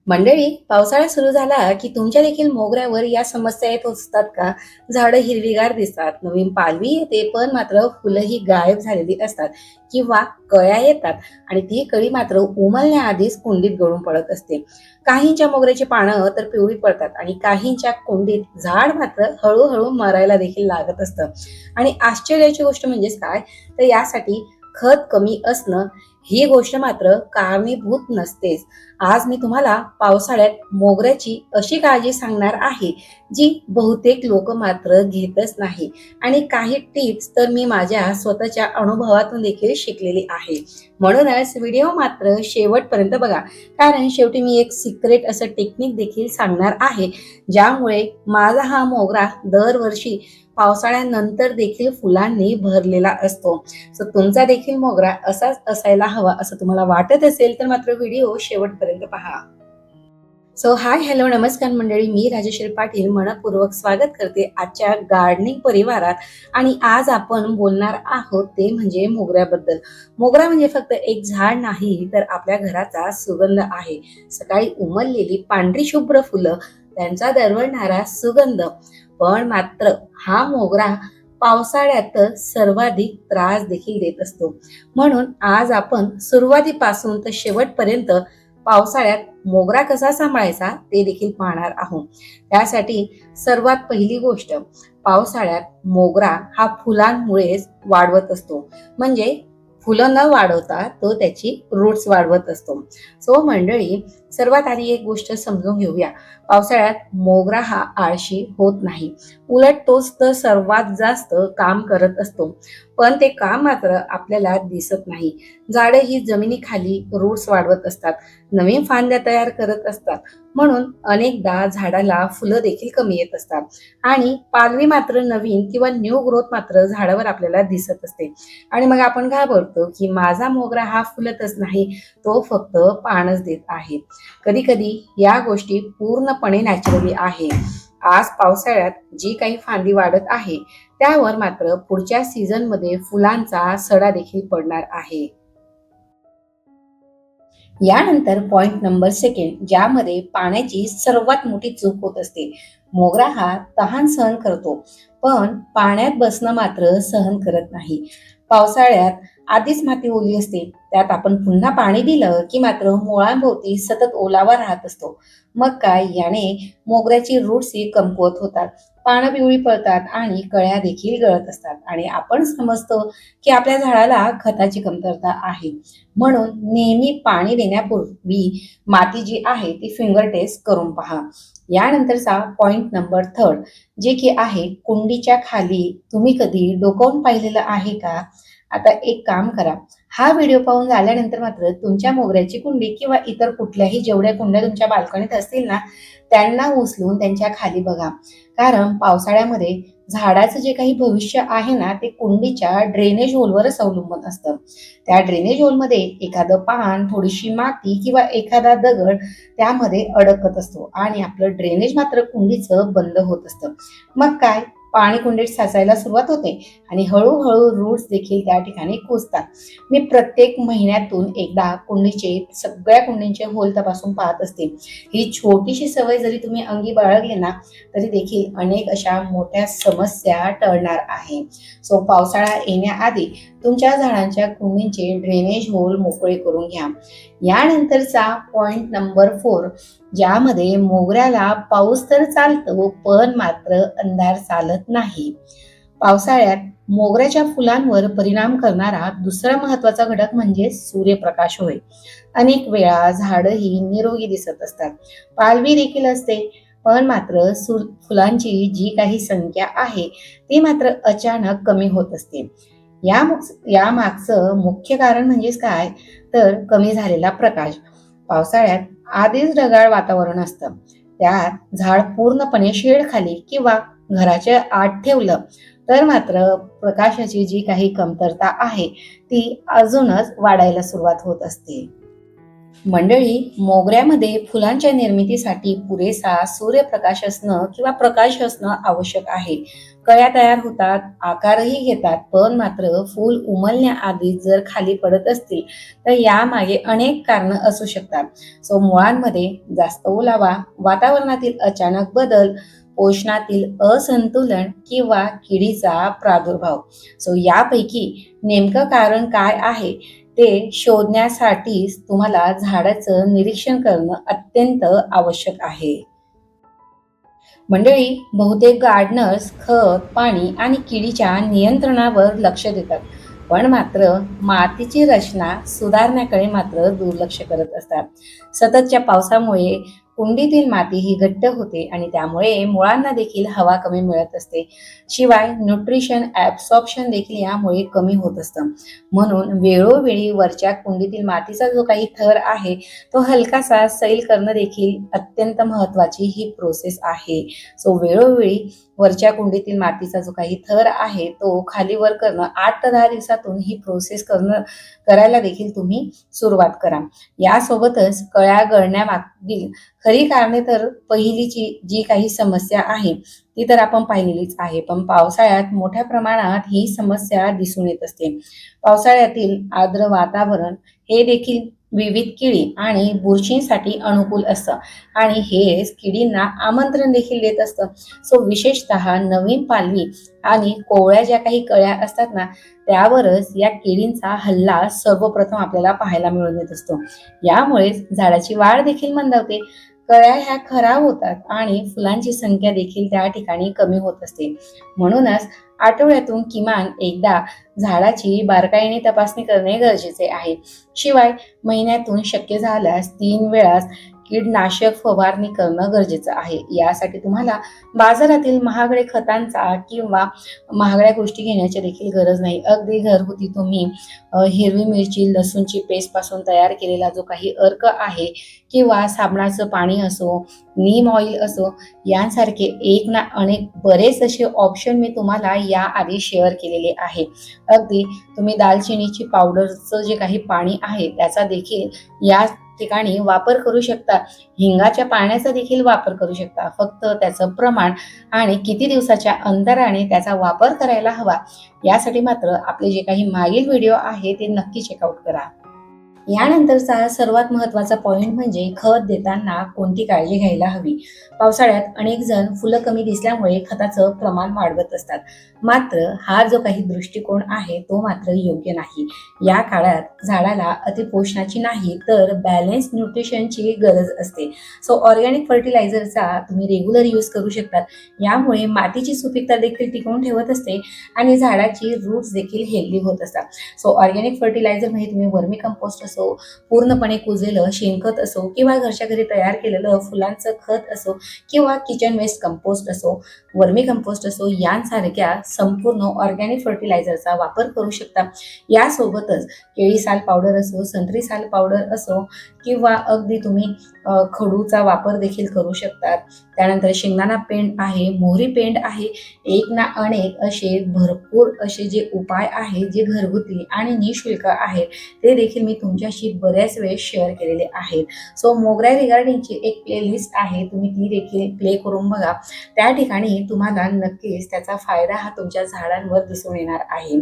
मंडळी, पावसाळा सुरू झाला की तुमच्या देखील मोगऱ्यावर या समस्या येत असतात का? झाडं हिरवीगार दिसतात, नवीन पालवी येते, पण मात्र फुलंही गायब झालेली असतात किंवा कळ्या येतात आणि ती कळी मात्र उमलण्याआधीच कुंडीत गळून पडत असते. काहींच्या मोगऱ्याची पानं तर पिवळी पडतात आणि काहींच्या कुंडीत झाड मात्र हळूहळू मरायला देखील लागत असतं. आणि आश्चर्याची गोष्ट म्हणजेच काय, तर यासाठी खत कमी असणं ही गोष्ट मात्र कारणीभूत नसतेच. आज मी तुम्हाला पावसाळ्यात मोगऱ्याची अशी काळजी सांगणार आहे जी बहुतेक लोक मात्र घेतच नाही. आणि काही टिप्स तर मी माझ्या स्वतःच्या अनुभवातून देखील शिकलेली आहे. म्हणूनच व्हिडिओ मात्र शेवटपर्यंत बघा, कारण शेवटी मी एक सिक्रेट असं टेक्निक देखील सांगणार आहे, ज्यामुळे माझा हा मोगरा दरवर्षी पावसाळ्यानंतर देखील फुलांनी भरलेला असतो. सो तुमचा देखील मोगरा असाच असायला हवा असं तुम्हाला वाटत असेल तर मात्र व्हिडिओ शेवटपर्यंत पहा. सो हाय, हॅलो, नमस्कार मंडळी, मी राजेश्री पाटील मनपूर्वक स्वागत करते आजच्या गार्डनिंग परिवारात. आणि आज आपण बोलणार आहोत ते म्हणजे मोगऱ्याबद्दल. मोगरा म्हणजे फक्त एक झाड नाही, तर आपल्या घराचा सुगंध आहे. सकाळी उमललेली पांढरी शुभ्र फुलं, त्यांचा दरवळणारा सुगंध. पण मात्र हा मोगरा पावसाळ्यात सर्वाधिक त्रास देखील देत असतो. म्हणून आज आपण सुरुवातीपासून तर शेवटपर्यंत पावसाळ्यात मोगरा कसा सांभाळायचा ते देखील पाहणार आहोत. त्यासाठी सर्वात पहिली गोष्ट, पावसाळ्यात मोगरा हा फुलांमुळेच वाढवत असतो. म्हणजे फुलं न वाढवता तो त्याची रूट्स वाढवत असतो. सो मंडळी, सर्वात आधी एक गोष्ट समजून घेऊया. पावसाळ्यात मोगरा हा आळशी होत नाही, उलट तोच तर सर्वात जास्त काम करत असतो. पण ते काम मात्र आपल्याला दिसत नाही. झाडे ही जमिनीखाली रूट्स वाढवत असतात, नवीन फांद्या तयार करत असतात. म्हणून अनेकदा झाडाला फुलं देखील कमी येत असतात आणि पालवी मात्र नवीन किंवा न्यू ग्रोथ मात्र झाडावर आपल्याला दिसत असते. आणि मग आपण घाबरतो की माझा मोगरा हा फुलतच नाही, तो फक्त पानच देत आहे. कधी कधी या गोष्टी पूर्णपणे नॅचरली आहे. आज पावसाळ्यात जी काही फांदी वाढत आहे त्यावर मात्र पुढच्या सीझन मध्ये फुलांचा सडा देखील पडणार आहे. यानंतर पॉइंट नंबर सेकंड, ज्यामध्ये पाण्याची सर्वात मोठी चूक होत असते. मोगरा हा तहान सहन करतो, पण पाण्यात बसणं मात्र सहन करत नाही. पावसाळ्यात आधीच माती ओली असते, त्यात आपण पुन्हा पाणी दिलं की मात्र मुळांभोवती सतत ओलावा राहत असतो. मग काय, याने मोगऱ्याची रूट्स ही कमकुवत होतात, पानं पिवळी पडतात आणि कळ्या देखील गळत असतात आणि आपण समजतो की आपल्या झाडाला खताची कमतरता आहे. म्हणून नेहमी पाणी देण्यापूर्वी माती जी आहे ती फिंगर टेस्ट करून पहा. यानंतरचा पॉइंट नंबर थर्ड, जे की आहे कुंडीच्या खाली तुम्ही कधी डोकावून पाहिलेलं आहे का? आता एक काम करा, हा व्हिडिओ पाहून झाल्यानंतर मात्र तुमच्या मोगऱ्याची कुंडी किंवा इतर कुठल्याही जेवढ्या कुंड्या तुमच्या बाल्कनीत असतील ना, त्यांना उचलून त्यांच्या खाली बघा. कारण पावसाळ्यामध्ये झाडाचं जे काही भविष्य आहे ना, ते कुंडीच्या ड्रेनेज होलवरच अवलंबून असतं. त्या ड्रेनेज होलमध्ये एखादं पान, थोडीशी माती किंवा एखादा दगड त्यामध्ये अडकत असतो आणि आपलं ड्रेनेज मात्र कुंडीचं बंद होत असतं. मग काय, पाणी कुंडीत साचायला सुरुवात होते आणि हळूहळू रूट्स देखील त्या ठिकाणी कुजतात. मी प्रत्येक महिन्यातून एकदा सगळ्या कुंडींचे होल तपासून पाहत असते. ही छोटीशी सवय जरी तुम्ही अंगी बाळगली ना, तरी देखील अनेक अशा मोठ्या समस्या टळणार आहे. सो पावसाळा येण्याआधी तुमच्या झाडांच्या कुंडींचे ड्रेनेज होल मोकळे करून घ्या. यानंतरचा पॉइंट नंबर 4, ज्यामध्ये मोगऱ्याला पाऊस तर चालतो पण मात्र अंधार चालत नाही. पावसाळ्यात मोगऱ्याच्या फुलांवर परिणाम करणारा दुसरा महत्वाचा घटक म्हणजे सूर्यप्रकाश होय. अनेक वेळा झाडं ही निरोगी दिसत असतात, पालवी देखील असते, पण मात्र फुलांची जी काही संख्या आहे ती मात्र अचानक कमी होत असते. या मागचं मुख्य कारण म्हणजेच काय, तर कमी झालेला प्रकाश. पावसाळ्यात आधीच ढगाळ वातावरण असतं, त्यात झाड पूर्णपणे शेड खाली किंवा घराच्या आत ठेवलं तर मात्र प्रकाशाची जी काही कमतरता आहे ती अजूनच वाढायला सुरुवात होत असते. मंडळी, मोगऱ्यामध्ये फुलांच्या निर्मितीसाठी पुरेसा सूर्यप्रकाश असणं किंवा प्रकाश असणं आवश्यक आहे. कळ्या तयार होतात, आकारही घेतात, पण मात्र फूल उमलण्याआधी जर खाली पडत असतील तर यामागे अनेक कारणं असू शकतात. मुळांमध्ये जास्त ओलावा, वातावरणातील अचानक बदल, पोषणातील असंतुलन किंवा किडीचा प्रादुर्भाव. यापैकी नेमकं कारण काय आहे ते शोधण्यासाठीच तुम्हाला झाडाचं निरीक्षण करणं अत्यंत आवश्यक आहे. मंडळी, बहुतेक गार्डनर्स खत, पाणी आणि किडीच्या नियंत्रणावर लक्ष देतात, पण मात्र मातीची रचना सुधारण्याकडे मात्र दुर्लक्ष करत असतात. सततच्या पावसामुळे कुंडीतील माती ही घट्ट होते आणि त्यामुळे मुळांना देखील हवा कमी मिळत असते. शिवाय न्यूट्रिशन ॲब्सॉर्प्शन देखील यामुळे कमी होत असतं. म्हणून वेळोवेळी वरच्या कुंडीतील मातीचा जो काही थर आहे तो हलकासा सैल करणं देखील अत्यंत महत्त्वाची ही प्रोसेस आहे. वेळोवेळी वरच्या कुंडीतील मातीचा जो काही थर आहे तो खाली वर करणं 8 ते 10 दिवसातून ही प्रोसेस करायला देखील तुम्ही सुरुवात करा. यासोबतच कळ्या गळण्यामागील खरी कारणे तर पहिलीची जी काही समस्या आहे ती तर आपण पाहिलेलीच आहे, पण पावसाळ्यात मोठ्या प्रमाणात ही समस्या दिसून येत असते. पावसाळ्यातील आर्द्र वातावरण हे देखील विविध किडी आणि बुरशींसाठी अनुकूल असतं आणि हेच किडींना आमंत्रण देखील देत असतं. विशेषतः नवीन पालवी आणि कोवळ्या ज्या काही कळ्या असतात ना, त्यावरच या किडींचा हल्ला सर्वप्रथम आपल्याला पाहायला मिळून येत असतो. यामुळेच झाडाची वाढ देखील मंदावते, कळ्या ह्या खराब होतात आणि फुलांची संख्या देखील त्या ठिकाणी कमी होत असते. म्हणूनच आठवड्यातून किमान एकदा झाडाची बारकाईने तपासणी करणे गरजेचे आहे. शिवाय महिन्यातून शक्य झाल्यास 3 वेळास कीडनाशक फवारणी करणं गरजेचं आहे. यासाठी तुम्हाला बाजारातील महागड्या खतांचा किंवा महागड्या गोष्टी घेण्याची देखील गरज नाही. अगदी घरगुती तुम्ही हिरवी मिरची, लसूणची पेस्ट पासून तयार केलेला जो काही अर्क आहे किंवा साबणाचं पाणी असो, नीम ऑइल असो, यांसारखे एक ना अनेक बरेच असे ऑप्शन मी तुम्हाला याआधी शेअर केलेले आहे. अगदी तुम्ही दालचिनीची पावडरचं जे काही पाणी आहे त्याचा देखील या ठिकाणी वापर करू शकता. हिंगाच्या पाण्याचा देखील वापर करू शकता. फक्त त्याचं प्रमाण आणि किती दिवसाच्या अंतराने त्याचा वापर करायला हवा यासाठी मात्र आपले जे काही मागील व्हिडिओ आहे ते नक्की चेकआउट करा. यानंतरचा सर्वात महत्त्वाचा पॉइंट म्हणजे खत देताना कोणती काळजी घ्यायला हवी. पावसाळ्यात अनेक जण फुलं कमी दिसल्यामुळे खताचं प्रमाण वाढवत असतात, मात्र हा जो काही दृष्टिकोन आहे तो मात्र योग्य नाही. या काळात झाडाला अतिपोषणाची नाही तर बॅलन्स न्यूट्रिशनची गरज असते. ऑर्गॅनिक फर्टिलायझरचा तुम्ही रेग्युलर यूज करू शकता. यामुळे मातीची सुपीकता देखील टिकवून ठेवत असते आणि झाडाची रूट्स देखील हेल्दी होत असतात. ऑर्गॅनिक फर्टिलायझर म्हणजे तुम्ही वर्मी कंपोस्ट असो, पूर्णपणे कुजलेलं शेणखत असो किंवा घरच्या घरी तयार केलेलं फुलांचं खत असो किंवा किचन वेस्ट कंपोस्ट असो, वर्मी कंपोस्ट असो, यांसारख्या संपूर्ण ऑर्गॅनिक फर्टिलायझरचा वापर करू शकता. यासोबतच केळी साल पावडर असो, संत्री साल पावडर असो किंवा अगदी तुम्ही खडूचा वापर देखील करू शकतात. त्यानंतर शेंगदाणा पेंड आहे, मोहरी पेंड आहे, एक ना अनेक असे भरपूर असे जे उपाय आहेत जे घरगुती आणि निःशुल्क आहेत ते देखील मी तुमच्याशी बऱ्याच वेळेस शेअर केलेले आहेत. मोगरा रिगार्डिंगची एक प्लेलिस्ट आहे, तुम्ही ती देखील प्ले करून बघा. त्या ठिकाणी तुम्हाला नक्कीच त्याचा फायदा हा तुमच्या झाडांवर दिसून येणार आहे.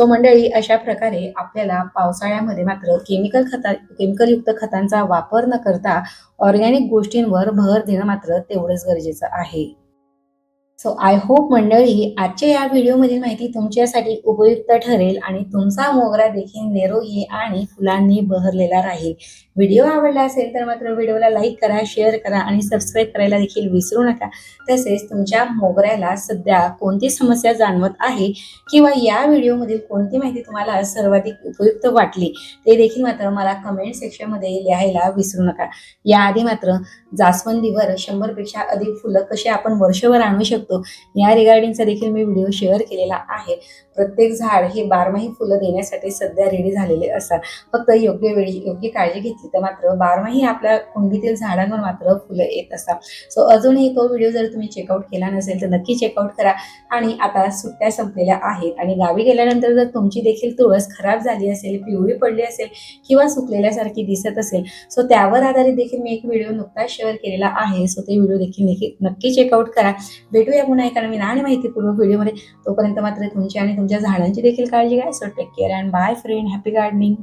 मंडळी, अशा प्रकारे आपल्याला पावसाळ्यामध्ये मात्र केमिकलयुक्त खतांचा वापर न करता ऑर्गॅनिक गोष्टींवर भर देणं मात्र तेवढंच गरजेचं आहे. आय होप मंडळी, आजच्या या व्हिडिओमधील माहिती तुमच्यासाठी उपयुक्त ठरेल आणि तुमचा मोगरा देखील निरोगी आणि फुलांनी बहरलेला राहील. व्हिडिओ आवडला असेल तर मात्र व्हिडिओला लाईक करा, शेअर करा आणि सबस्क्राईब करायला देखील विसरू नका. तसेच तुमच्या मोगऱ्याला सध्या कोणती समस्या जाणवत आहे किंवा या व्हिडिओमधील कोणती माहिती तुम्हाला सर्वाधिक उपयुक्त वाटली ते देखील मात्र मला कमेंट सेक्शनमध्ये लिहायला विसरू नका. याआधी मात्र जास्वंदीवर 100 पेक्षा अधिक फुलं कशी आपण वर्षभर आणू शकतो शकतो या रिगार्डिंगचा देखील मी व्हिडिओ शेअर केलेला आहे. प्रत्येक झाड हे बारमाही फुलं देण्यासाठी सध्या रेडी झालेले असतात. फक्त योग्य वेळी योग्य काळजी घेतली तर मात्र बारमाही आपल्या कुंडीतील झाडांवर मात्र फुलं येत असतात. सो अजूनही तो व्हिडिओ जर तुम्ही चेकआउट केला नसेल तर नक्की चेकआउट करा. आणि आता सुट्ट्या संपलेल्या आहेत आणि गावी गेल्यानंतर जर तुमची देखील तुळस खराब झाली असेल, पिवळी पडली असेल किंवा सुकलेल्यासारखी दिसत असेल, सो त्यावर आधारित देखील मी एक व्हिडिओ नुकताच शेअर केलेला आहे. सो ते व्हिडिओ देखील नक्की चेकआउट करा. भेटूया पुन्हा एका नवीन आणि माहितीपूर्वक व्हिडिओमध्ये. तोपर्यंत मात्र तुमची आणि तुमच्या झाडांची देखील काळजी घ्या. So take care and bye friend. Happy gardening.